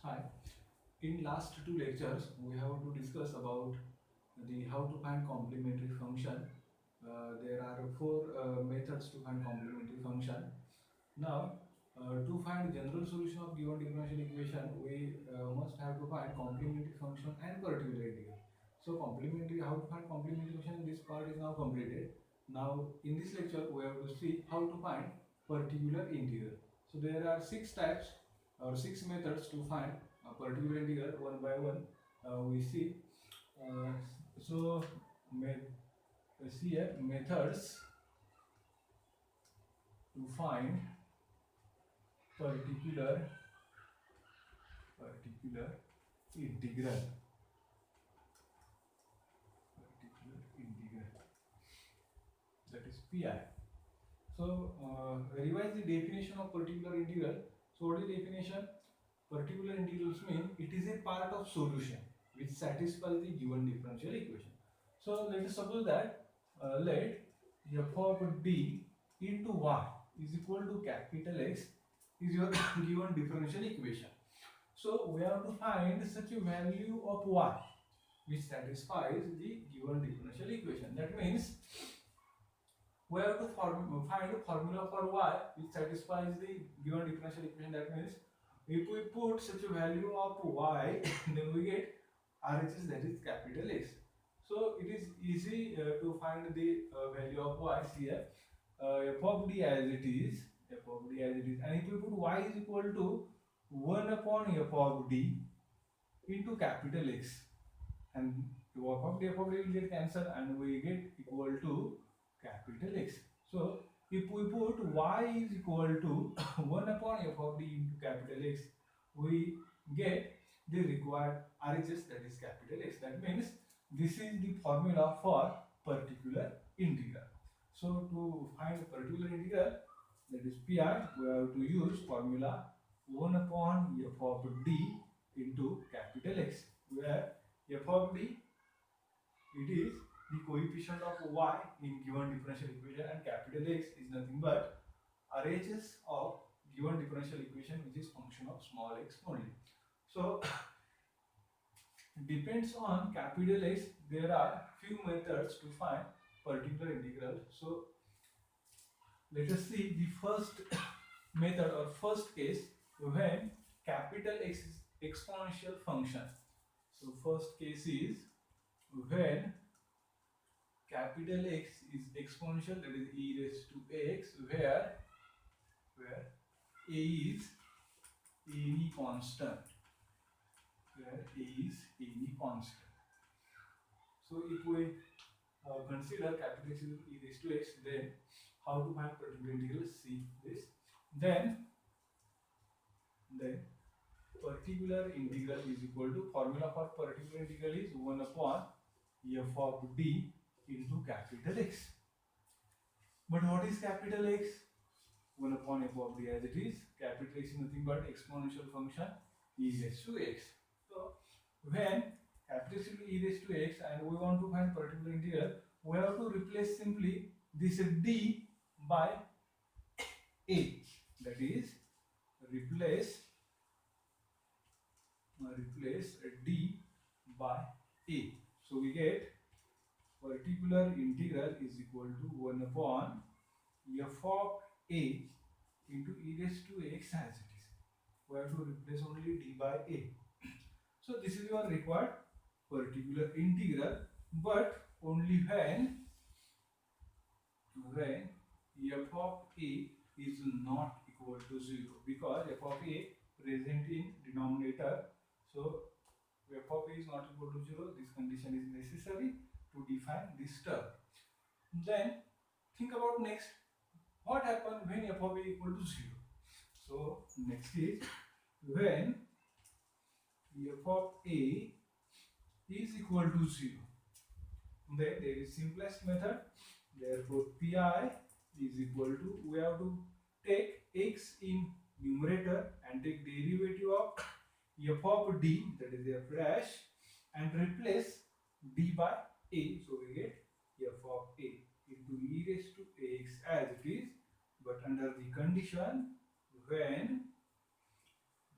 Hi. In last two lectures, we have to discuss about the how to find complementary function. There are four methods to find complementary function. Now, to find general solution of given differential equation, we must have to find complementary function and particular integral. So, complementary how to find complementary function. This part is now completed. Now, in this lecture, we have to see how to find particular integral. So, there are six types or six methods to find a particular integral one by one. We see. Uh, so, see here methods to find particular integral particular integral, that is pi. So revise the definition of particular integral. So what is the definition? Particular integrals mean it is a part of solution which satisfies the given differential equation. So let us suppose that let f of d into y is equal to capital X is your given differential equation. So we have to find such a value of y which satisfies the given differential equation. That means we have to find a formula for y which satisfies the given differential equation. That means if we put such a value of y, then we get RHS, that is capital X. So it is easy to find the value of y here. F of d as it is, and if we put y is equal to 1 upon f of d into capital X, and f of d will get cancelled and we get equal to capital X. So if we put y is equal to 1 upon f of d into capital X, we get the required RHS, that is capital X. That means this is the formula for particular integral. So to find particular integral, that is pi, we have to use formula 1 upon f of d into capital X, where f of d, it is the coefficient of y in given differential equation, and capital X is nothing but RHS of given differential equation, which is function of small x only. So depends on capital X, there are few methods to find particular integral. So let us see the first method or first case when capital X is exponential function. So first case is when capital X is exponential, that is e raised to x, where a is any constant, So if we consider capital X is e raised to x, then how to find particular integral? See this. Then particular integral is equal to, formula for particular integral is 1 upon f of d into capital X. But what is capital X? 1 upon f of d, as it is. Capital X is nothing but exponential function e raised to x. So when capital X is e raised to x and we want to find particular integral, we have to replace simply this d by a. That is, replace d by a. So we get particular integral is equal to 1 upon f of a into e raised to x, as it is. We have to replace only d by a. So this is your required particular integral, but only when f of a is not equal to 0, because f of a present in denominator. So f of a is not equal to 0, this condition is necessary to define this term. Then think about next, what happens when f of a equal to 0. So next is when f of a is equal to 0. Then there is simplest method. Therefore pi is equal to, we have to take x in numerator and take derivative of f of d, that is f dash, and replace d by a. So we get f of a into e raised to x, as it is, but under the condition when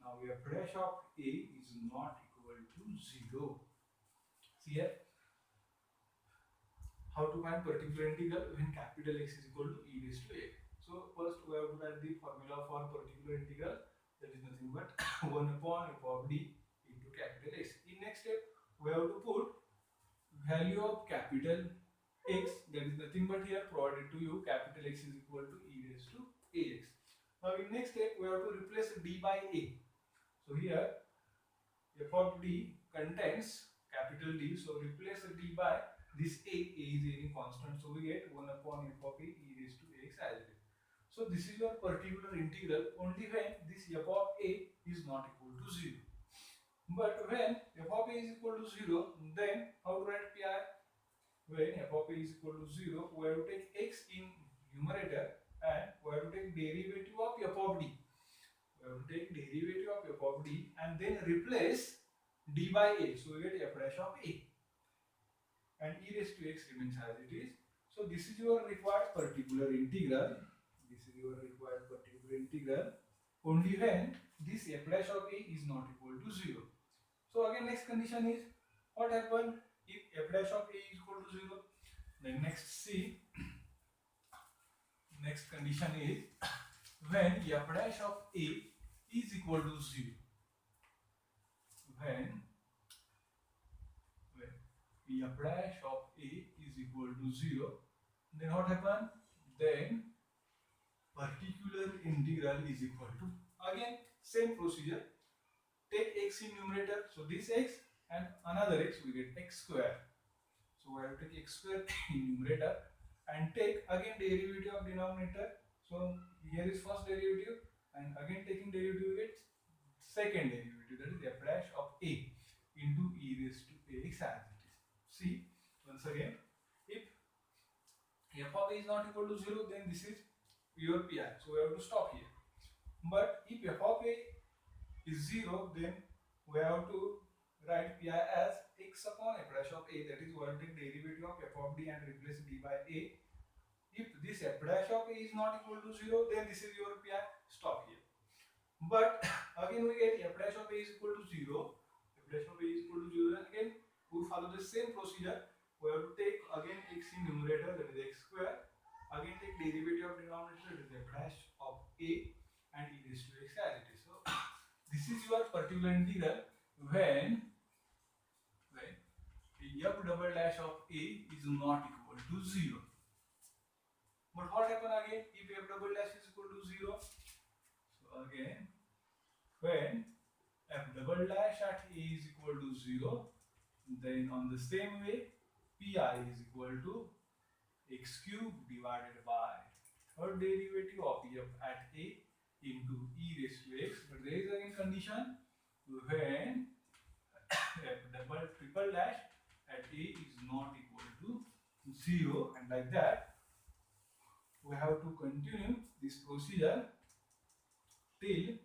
Now f dash of a is not equal to 0. See here, how to find particular integral when capital X is equal to e raised to a. So first we have to write the formula for particular integral, that is nothing but 1 upon f of d into capital X. In next step we have to put value of capital X, that is nothing but here provided to you, capital X is equal to e raised to ax. Now in next step we have to replace d by a. So here f of d contains capital D, so replace d by this a is any constant, so we get 1 upon f of a e raised to x as it is. So this is your particular integral only when this f of a is not equal to 0. But when f of a is equal to 0, then how to write pi? When f of a is equal to 0, we have to take x in numerator and we have to take derivative of f of d. We have to take derivative of f of d and then replace d by a. So we get f dash of a. And e raised to x remains as it is. So this is your required particular integral. This is your required particular integral only when this f dash of a is not equal to 0. So again next condition is, what happens if f dash of a is equal to 0? Then next see, next condition is when f dash of a is equal to 0. When f dash of a is equal to 0, then what happens? Then particular integral is equal to, again same procedure, take x in numerator, so this x and another x, we get x square. So we have to take x square in numerator and take again derivative of denominator. So here is first derivative and again taking derivative we get second derivative, that is f dash of a into e raised to ax as it is. See once again, if f of a is not equal to 0, then this is your pi, so we have to stop here. But if f of a is 0, then we have to write pi as x upon f dash of a, that is we have to take derivative of f of d and replace d by a. If this f dash of a is not equal to 0, then this is your pi, stop here. But again we get f dash of a is equal to 0, f dash of a is equal to 0, and again we follow the same procedure. We have to take again x in numerator, that is x square, again take derivative of denominator, that is f dash of a and e raised to x as it is. So this is your particular integral when f double dash of a is not equal to 0. But what happens again if f double dash is equal to 0? So again when f double dash at a is equal to 0, then on the same way pi is equal to x cube divided by third derivative of f at a into e raised to x. But there is again condition, when f double triple dash at a is not equal to 0, and like that we have to continue this procedure till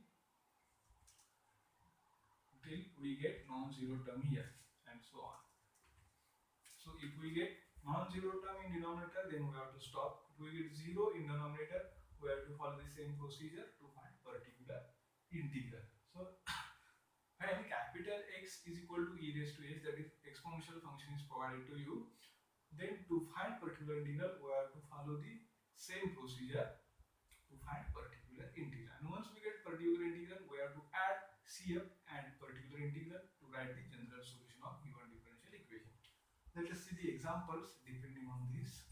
we get non-zero term here and so on. So if we get non-zero term in denominator, then we have to stop. If we get 0 in denominator, we have to follow the same procedure to find particular integral. So when capital X is equal to e raised to x, that is exponential function is provided to you, then to find particular integral we have to follow the same procedure to find particular integral. And once we get particular integral, we have to add CF and particular integral to write the general solution of given differential equation. Let us see the examples depending on this.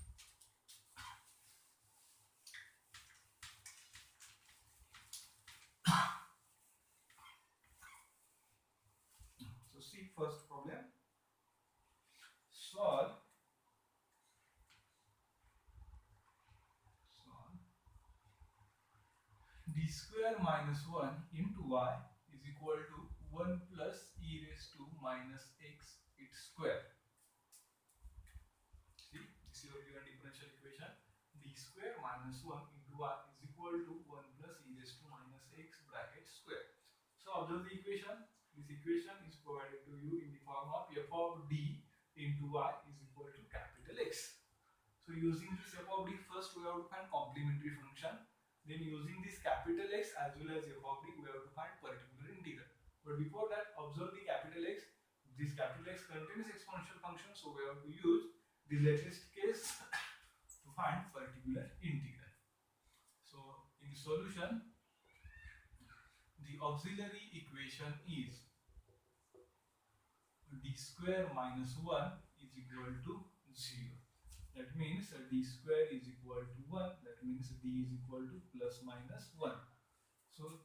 So see first problem. Solve d square minus 1 into y is equal to 1 plus e raised to minus x its square. See, this is your given differential equation. D square minus 1 into y is equal to 1 plus e raised to minus x bracket square. So observe the equation. This equation is provided to you in the form of f of d into y is equal to capital X. So using this f of d, first we have to find complementary function. Then using this capital X as well as f of d, we have to find particular integral. But before that, observe the capital X. This capital X contains exponential function, so we have to use the latest case to find particular integral. So in solution, the auxiliary equation is d square minus 1 is equal to 0. That means d square is equal to 1. That means d is equal to plus minus 1. So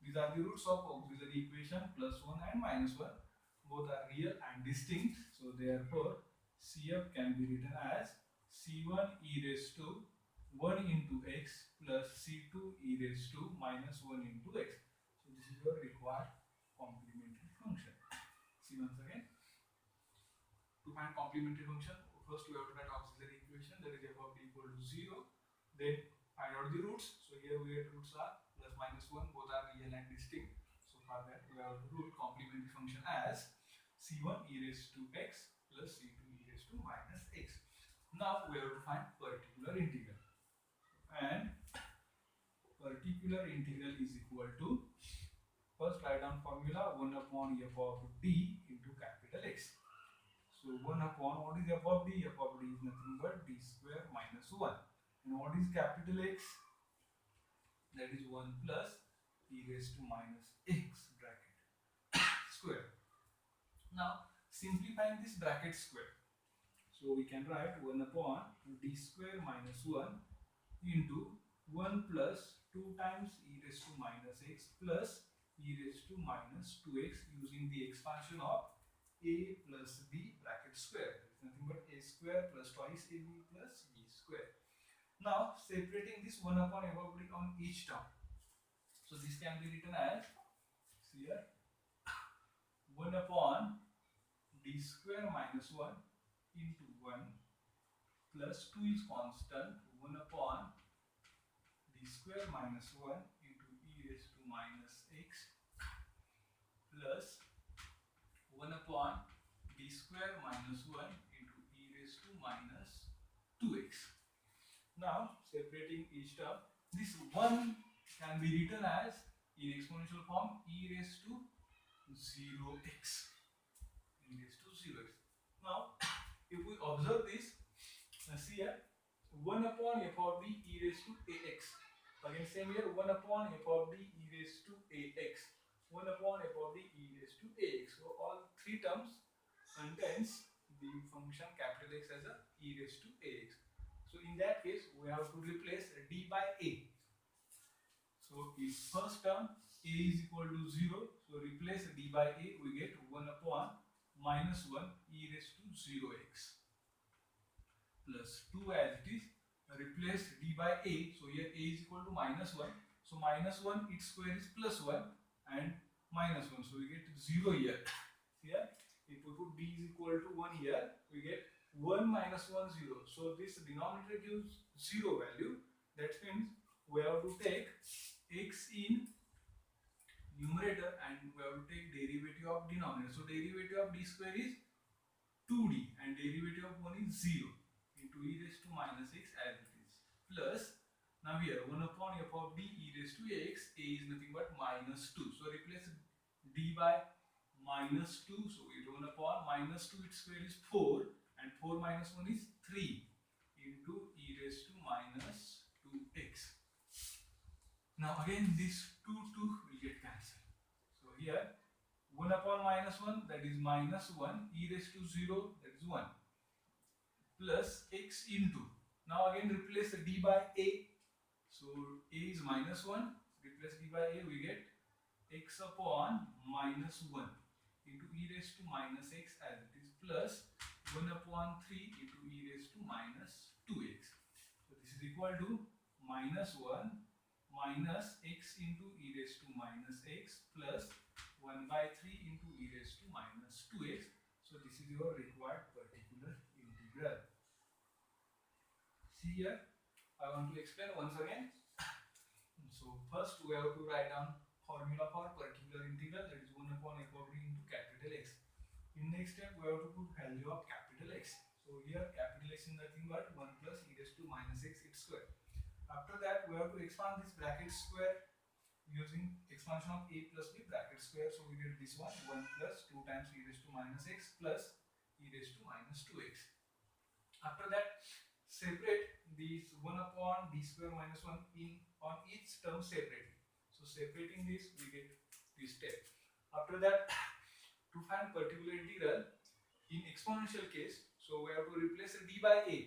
these are the roots of auxiliary equation, plus 1 and minus 1. Both are real and distinct. So therefore CF can be written as C1 e raised to 1 into x plus C2 e raised to minus 1 into x. So this is your required complementary function. See once again. To find complementary function, first we have to write auxiliary equation, that is f of t equal to 0. Then find out the roots. So here we get roots are plus minus 1, both are real and distinct. So for that we have to root complementary function as C1 e raised to x plus C2 e raised to minus x. Now we have to find particular integral. And particular integral is equal to, first write down formula 1 upon f of d into capital X. So 1 upon, what is f of d? F of d is nothing but d square minus 1. And what is capital X? That is 1 plus e raised to minus x bracket square. Now simplifying this bracket square, so we can write 1 upon d square minus 1 into 1 plus 2 times e raised to minus x plus e raised to minus 2x using the expansion of a plus b bracket square. It is nothing but a square plus twice ab plus b square. Now separating this 1 upon f of d on each term. So this can be written as, see here, 1 upon d square minus 1 into 1 plus 2 is constant, 1 upon d square minus 1 into e raised to minus x plus 1 upon d square minus 1 into e raised to minus 2x. Now separating each term, this 1 can be written as in exponential form e raised to 0x. E raised to 0x. Now if we observe this, see here, 1 upon f of d e raised to ax. Again same here, 1 upon f of d e raised to ax. 1 upon f of d e raised to ax. So all three terms contains the function capital X as a e raised to ax. So in that case we have to replace d by a. So in first term a is equal to 0. So replace d by a, we get 1 upon minus 1 e raised to 0x plus 2 as it is. Replace d by a. So here a is equal to minus 1. So minus 1 its square is plus 1 and minus 1. So we get 0 here. Here if we put d is equal to 1 here, we get 1 minus 1 0. So this denominator gives 0 value. That means we have to take x in numerator and we have to take derivative of denominator. So derivative of d square is 2d and derivative of 1 is 0 into e raised to minus x as it is, plus now here 1 upon f of d e raised to x, a is nothing but minus 2. So replace d by minus 2. So it 1 upon minus 2 its square is 4 and 4 minus 1 is 3 into e raised to minus 2x. Now again this 2 will get cancelled. So here 1 upon minus 1, that is minus 1, e raised to 0, that is 1, plus x into, now again replace the d by a. So a is minus 1, replace d by a, we get x upon minus 1 into e raised to minus x as it is, plus 1 upon 3 into e raised to minus 2x. So this is equal to minus 1 minus x into e raised to minus x plus 1 by 3 into e raised to minus 2x. So this is your required particular integral. See here, I want to explain once again. So first we have to write down formula for particular integral, that is 1 upon f of d into capital X. In next step we have to put value of capital X. So here capital X is nothing but 1 plus e raised to minus x its square. After that we have to expand this bracket square. using expansion of a plus b bracket square. So we get this one 1 plus 2 times e raised to minus x plus e raised to minus 2x. After that, separate these 1 upon d square minus 1 in on each term separately. So separating this, we get this step. After that, to find particular integral in exponential case, so we have to replace d by a.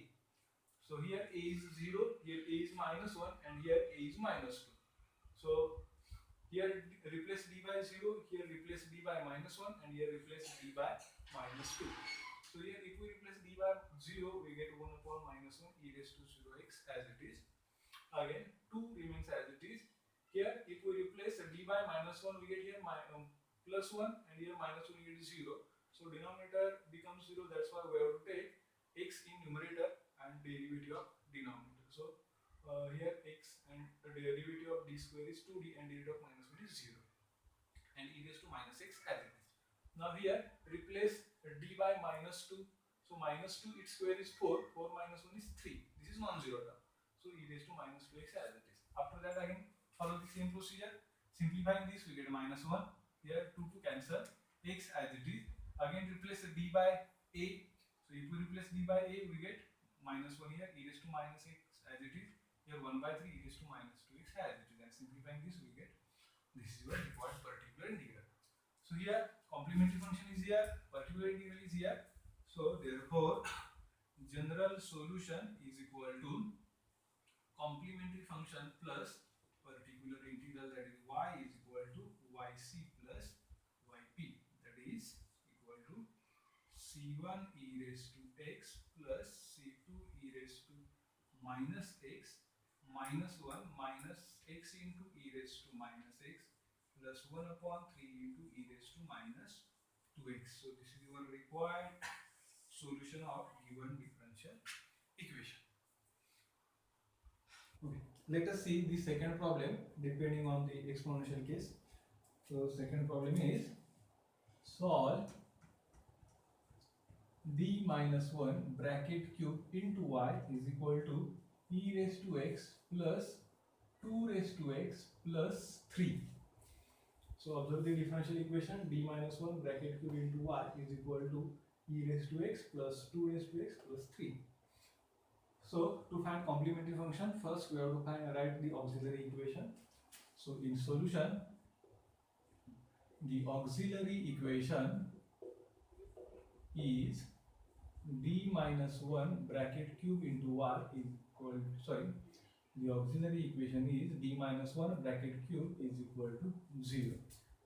So here a is 0, here a is minus 1, and here a is minus 2. So here replace d by 0, here replace d by minus 1, and here replace d by minus 2. So here if we replace d by 0, we get 1 upon minus 1 e raised to 0x as it is. Again 2 remains as it is. Here if we replace d by minus 1, we get here plus 1, and here minus 1, we get 0. So denominator becomes 0, that's why we have to take x in numerator and derivative of denominator. So here x and the derivative of d square is 2d and derivative of minus 1 is 0, and e raised to minus x as it is. Now here replace d by minus 2. So minus 2 its square is 4, 4 minus 1 is 3. This is non-zero term. So e raised to minus 2x as it is. After that again follow the same procedure. Simplifying this we get minus 1. Here 2 to cancel, x as it is. Again replace d by a. So if we replace d by a, we get minus 1 here, e raised to minus x as it is. Here 1 by 3 e raised to minus 2x as it is. And simplifying this we get this is your required particular integral. So here complementary function is here, particular integral is here. So therefore general solution is equal to complementary function plus particular integral, that is y is equal to yc plus yp, that is equal to c1 e raised to x plus c2 e raised to minus x minus 1 minus x into e raised to minus x plus 1 upon 3 into e raised to minus 2x. So this is your required solution of given differential equation. Okay, let us see the second problem depending on the exponential case. So second problem is solve d minus 1 bracket cube into y is equal to e raised to x plus 2 raised to x plus 3. So observe the differential equation. D minus 1 bracket cube into y is equal to e raised to x plus 2 raised to x plus 3. So to find complementary function, first we have to write the auxiliary equation. So in solution, the auxiliary equation is d minus 1 bracket cube into y is equal to, the auxiliary equation is d minus 1 bracket cube is equal to 0.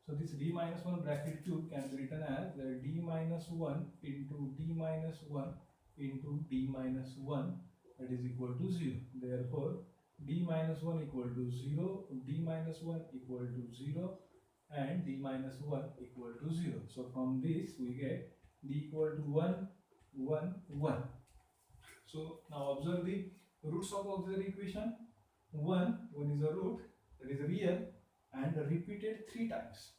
So this d minus 1 bracket cube can be written as d minus 1 into d minus 1 into d minus 1, that is equal to 0. Therefore d minus 1 equal to 0, d minus 1 equal to 0, and d minus 1 equal to 0. So from this we get d equal to 1, 1, 1. So now observe the roots of auxiliary equation. 1 is a root, that is real, and repeated 3 times.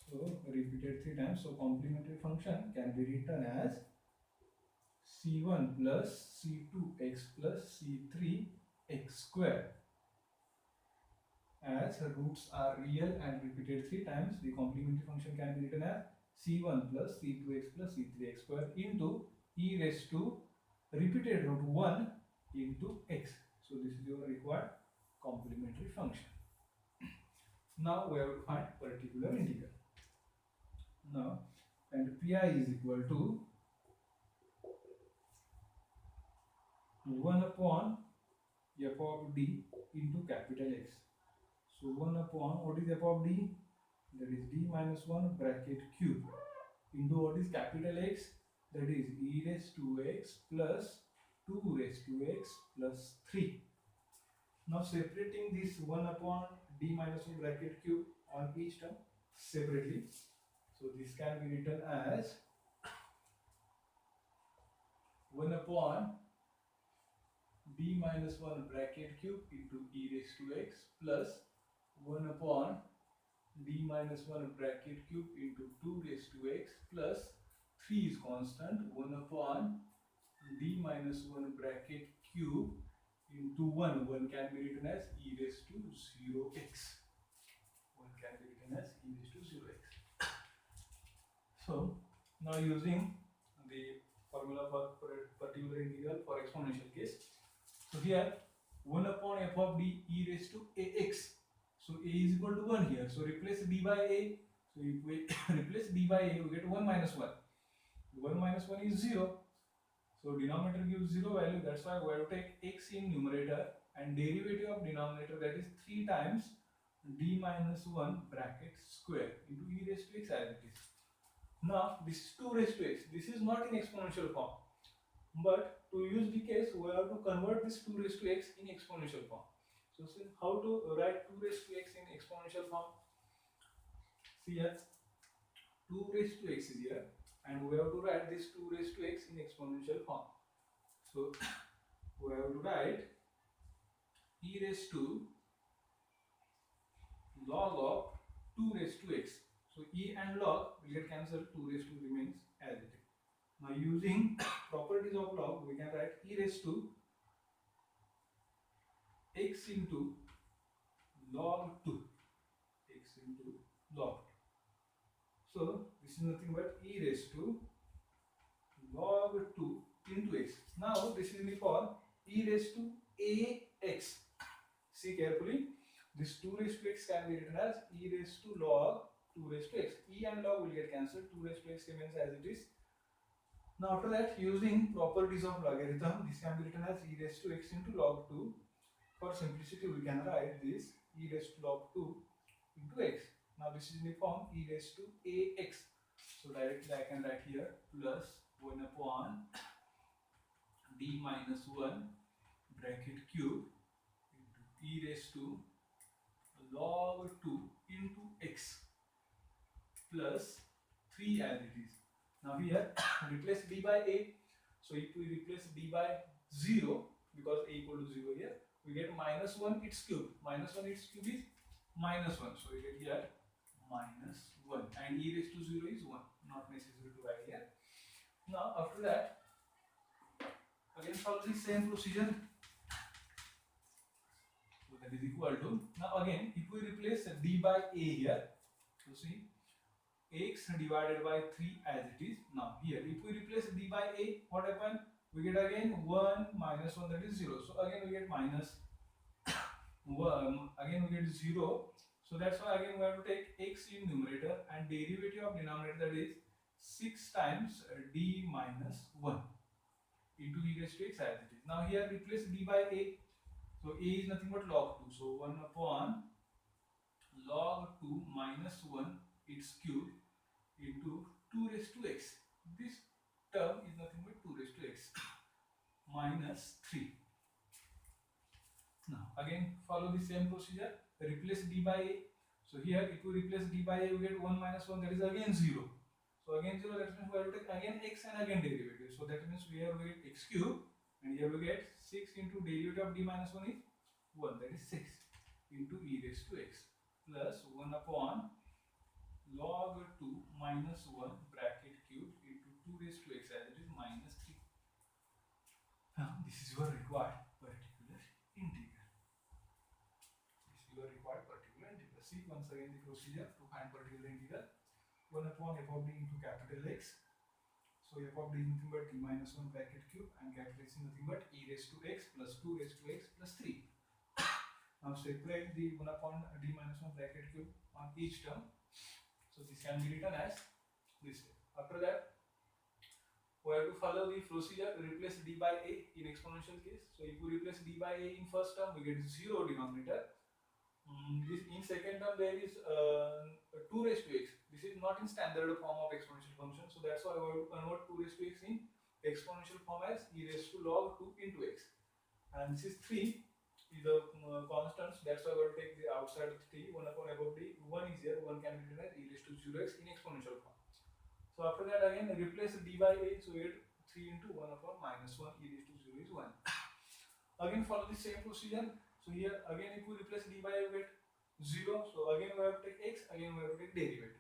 So repeated 3 times. So complementary function can be written as c1 plus c2x plus c3x square. As roots are real and repeated 3 times, the complementary function can be written as c1 plus c2x plus c3x square into e raised to repeated root 1 into x. So this is your required complementary function. Now we have to find particular integral. Now, and pi is equal to 1 upon f of d into capital X. So 1 upon, what is f of d? That is d minus 1 bracket cube into what is capital X? That is e raised to x plus 2 raised to x plus 3. Now separating this 1 upon d minus 1 bracket cube on each term separately. So this can be written as 1 upon d minus 1 bracket cube into e raised to x plus 1 upon d minus 1 bracket cube into 2 raised to x plus 3 is constant, 1 upon d minus 1 bracket cube into 1 can be written as e raised to 0x. can be written as e raised to 0x. So now using the formula for particular integral for exponential case. So here 1 upon f of d e raised to ax. So a is equal to 1 here. So replace d by a. So if we replace d by a, we get 1 minus 1. 1 minus 1 is 0. So denominator gives 0 value. That's why we have to take x in numerator and derivative of denominator, that is 3 times d minus 1 bracket square into e raised to x as it is. Now this is 2 raised to x. This is not in exponential form. But to use the case, we have to convert this 2 raised to x in exponential form. So see how to write 2 raised to x in exponential form. See here, 2 raised to x is here, and we have to write this 2 raised to x in exponential form. So we have to write e raised to log of 2 raised to x. So e and log will get cancelled, 2 raised to remains as it is. Now using properties of log, we can write e raised to x into log 2, x into log 2. So this is nothing but e raised to log 2 into x. Now this is in the form e raised to ax. See carefully, this 2 raised to x can be written as e raised to log 2 raised to x. E and log will get cancelled, 2 raised to x remains as it is. Now after that, using properties of logarithm, this can be written as e raised to x into log 2. For simplicity, we can write this e raised to log 2 into x. Now this is in the form e raised to ax. So directly I can write here plus 1 upon d minus 1 bracket cube into e raised to log 2 into x plus 3 as it is. Now here replace d by a. So if we replace d by 0, because a equal to 0 here, we get minus 1 its cube. Minus 1 its cube is minus 1. So we get here minus 1, and e raised to 0 is 1. Not necessary to write here. Now after that, again follow the same procedure. So that is equal to, now again if we replace d by a here, so see x divided by 3 as it is. Now here if we replace d by a, what happen? We get again 1 minus 1, that is 0. So again we get minus 1, again we get 0. So that's why again we have to take x in numerator and derivative of denominator, that is 6 times d minus 1 into e raised to x as it is. Now here replace d by a. So a is nothing but log 2. So 1 upon log 2 minus 1 its cube into 2 raised to x. This term is nothing but 2 raised to x minus 3. Now again follow the same procedure, replace d by a. So here if we replace d by a, we get 1 minus 1, that is again 0. So again 0, that means we have to take again x and again derivative. So that means here we get x cube, and here we get 6 into derivative of d minus 1 is 1, that is 6 into e raised to x plus 1 upon log 2 minus 1 bracket cube into 2 raised to x as it is minus 3. Now this is your required particular integral. This is your required particular integral. See once again the procedure to find particular integral. 1 upon f of d into capital X. So f of d is nothing but d minus 1 bracket cube, and capital X is nothing but e raised to x plus 2 raised to x plus 3. Now separate the 1 upon d minus 1 bracket cube on each term. So this can be written as this way. After that, we have to follow the procedure, replace d by a in exponential case. So if we replace d by a in first term, we get 0 denominator. This in second term there is 2 raised to x. This is not in standard form of exponential function. So that's why we have to convert 2 raised to x in exponential form as e raised to log 2 into x. And this is 3 is a constant. That's why we have to take the outside 3. 1 upon f of d. 1 is here. 1 can be written as e raised to 0x in exponential form. So after that again replace d by a. So we get 3 into 1 upon minus 1 e raised to 0 is 1. Again follow the same procedure. So here again if we replace d by a, we get 0. So again we have to take x. Again we have to take derivative.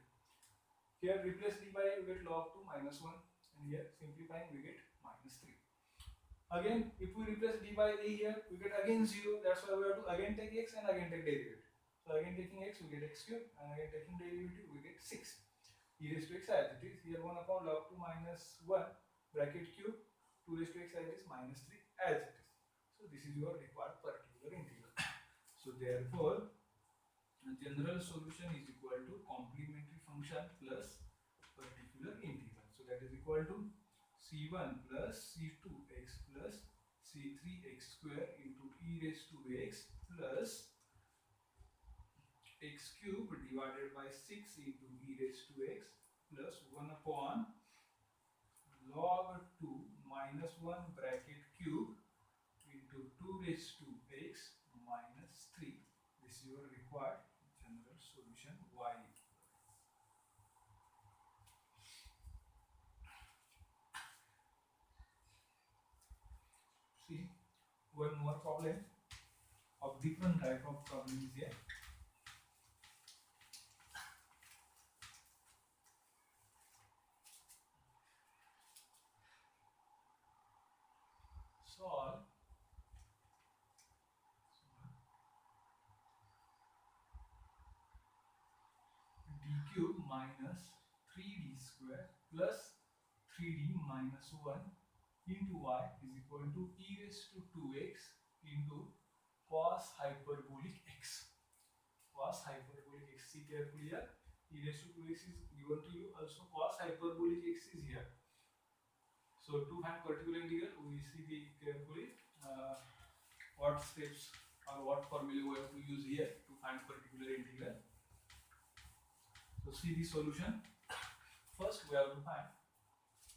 Here replace d by a, we get log 2 minus 1. And here simplifying we get minus 3. Again if we replace d by a here, we get again 0. That's why we have to again take x and again take derivative. So So again taking x, we get x cube, and again taking derivative, we get 6 e raised to x as it is. Here 1 upon log 2 minus 1 bracket cube, 2 raised to x as it is, minus 3 as it is. So this is your required particular integral. So therefore, the general solution is equal to complementary function plus particular integral. So that is equal to c1 plus c2x plus c3x square into e raised to x plus x cube divided by 6 into e raised to x plus 1 upon log 2 minus 1 bracket cube into 2 raised to x minus 3. This is your required general solution y. See, one more problem of different type of problem is here. Solve d cube minus 3d square plus 3d minus 1 into y is equal to e raised to 2x into cos hyperbolic x. Cos hyperbolic x. See carefully here. E raised to 2x is given to you. Also cos hyperbolic x is here. So to find particular integral, we see the carefully what steps or what formula we have to use here to find particular integral. So see the solution. First we have to find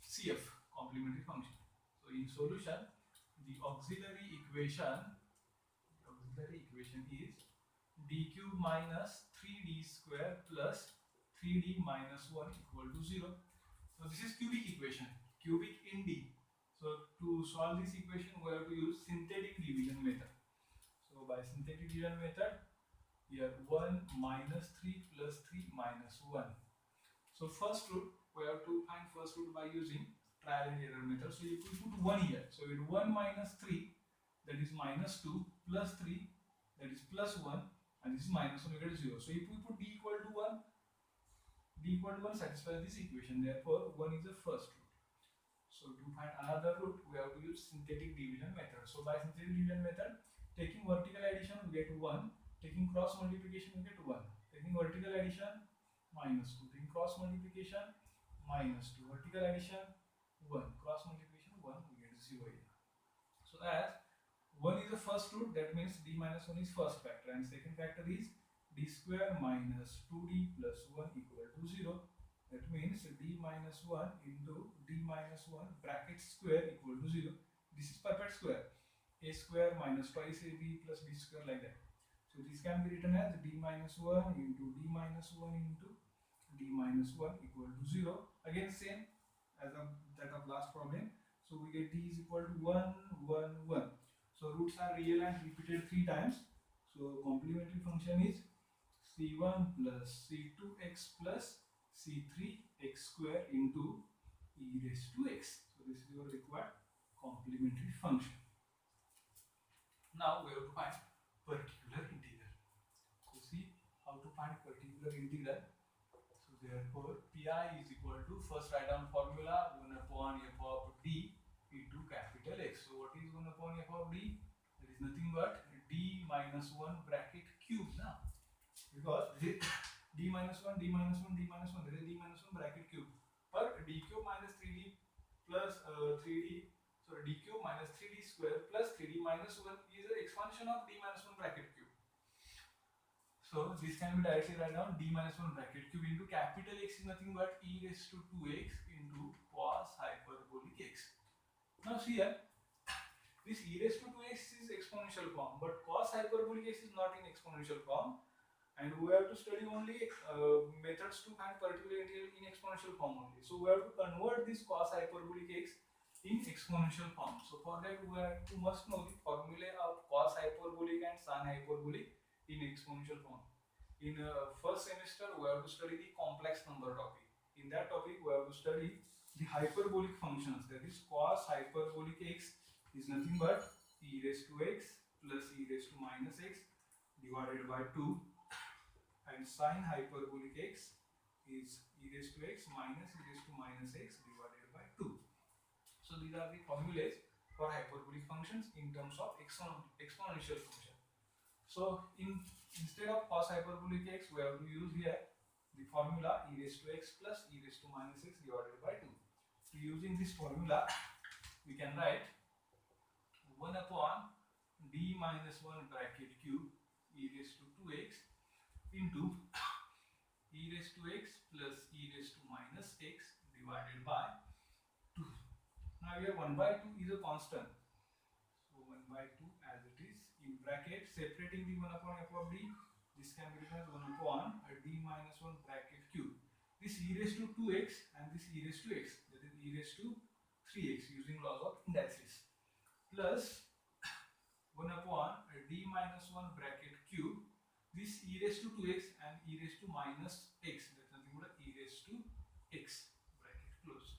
CF, complementary function. So in solution, the auxiliary equation is d cube minus 3d square plus 3d minus 1 equal to 0. So this is cubic equation, cubic in d. So to solve this equation, we have to use synthetic division method. So by synthetic division method, here 1 minus 3 plus 3 minus 1. So first root, we have to find first root by using trial and error method. So if we put 1 here, so it 1 minus 3, that is minus 2, plus 3, that is plus 1, and this is minus 1, we get 0. So if we put d equal to 1, d equal to 1 satisfies this equation. Therefore, 1 is the first root. So to find another root, we have to use synthetic division method. So by synthetic division method, taking vertical addition, we get 1. Taking cross multiplication, we get 1. Taking vertical addition, minus 2. Taking cross multiplication, minus 2. Vertical addition, 1. Cross multiplication, 1. We get 0 here. So as 1 is the first root, that means d minus 1 is first factor. And second factor is d square minus 2d plus 1 equal to 0. That means d minus 1 into d minus 1 bracket square equal to 0. This is perfect square. A square minus twice ab plus b square, like that. So this can be written as d minus 1 into d minus 1 into d minus 1 equal to 0. Again same as that of last problem. So we get d is equal to 1, 1, 1. So roots are real and repeated 3 times. So complementary function is c1 plus c2x plus c3x square into e raised to x. So this is your required complementary function. Now we have to find particular integral. So see how to find particular integral. So therefore pi is equal to, first write down formula, 1 upon f of d into capital X. So what is 1 upon f of d? That is nothing but d minus 1 bracket cube now. Because d minus 1, d minus 1, d minus 1, that is d minus 1 bracket cube. But d cube minus 3d plus 3d, sorry, d cube minus 3d square plus 3d minus 1 is an expansion of d minus 1 bracket cube. So this can be directly write down d minus 1 bracket cube into capital X is nothing but e raised to 2x into cos hyperbolic x. Now see here, this e raised to 2x is exponential form, but cos hyperbolic x is not in exponential form, and we have to study only methods to find particular integral in exponential form only. So we have to convert this cos hyperbolic x in exponential form. So for that we have to must know the formula of cos hyperbolic and sin hyperbolic in exponential form. In first semester we have to study the complex number topic. In that topic we have to study the hyperbolic functions, that is cos hyperbolic x is nothing but e raised to x plus e raised to minus x divided by 2 and sine hyperbolic x is e raised to x minus e raised to minus x divided by 2. So these are the formulas for hyperbolic functions in terms of exponential function. So instead of cos hyperbolic x, we have to use here the formula e raised to x plus e raised to minus x divided by 2. So using this formula, we can write 1 upon d minus 1 bracket cube e raised to 2x into e raised to x plus e raised to minus x divided by 2. Now here 1 by 2 is a constant. So 1 by 2 as it is in bracket, separating the 1 upon f of d, this can be written as 1 upon d minus 1 bracket cube. This e raised to 2x and this e raised to x, that is e raised to 3x using laws of indices, plus 1 upon d minus 1 bracket cube, this e raised to 2x and e raised to minus x, that's nothing but e raised to x bracket close.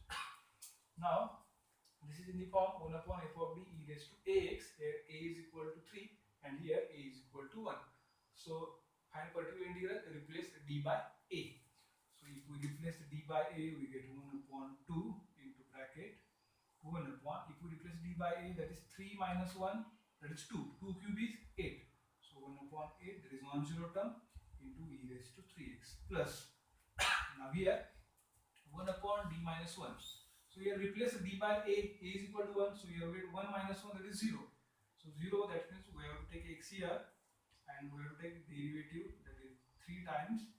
Now this is in the form 1 upon f of d e raised to ax, here a is equal to 3 and here a is equal to 1. So find particular integral, replace d by a. So if we replace d by a, we get 1 upon 2 into bracket 1 upon, if we replace d by a, that is 3 minus 1, that is 2. 2 cube is 8. So 1 upon 8, there is non-zero term into e raised to 3x plus. Now here 1 upon d minus 1. So here replace d by a is equal to 1. So here we get 1 minus 1, that is 0. So 0, that means we have to take x here and we have to take derivative, that is 3 times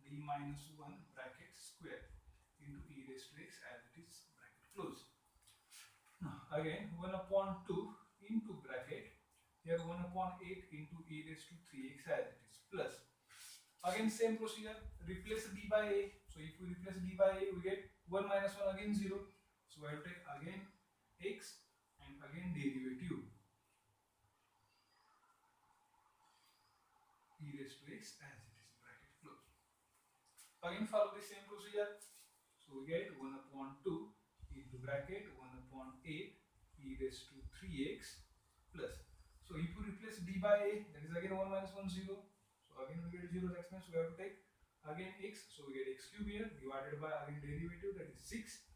d minus 1 bracket square into e raised to x as it is bracket close. Now again 1 upon 2 into bracket, here 1 upon 8 into e raised to 3x as it is plus. Again same procedure, replace d by a. So if we replace d by a, we get 1 minus 1, again 0. So I will take again x and again derivative e raised to x as it is bracket close. Again follow the same procedure. So we get 1 upon 2 into bracket 1 upon 8 e raised to 3x plus. So if we replace d by a, that is again 1 minus 1, 0. So again we get 0, that means we have to take again x. So we get x cube here divided by again derivative, that is 6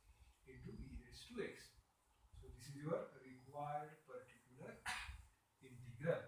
into e raised to x. So this is your required particular integral.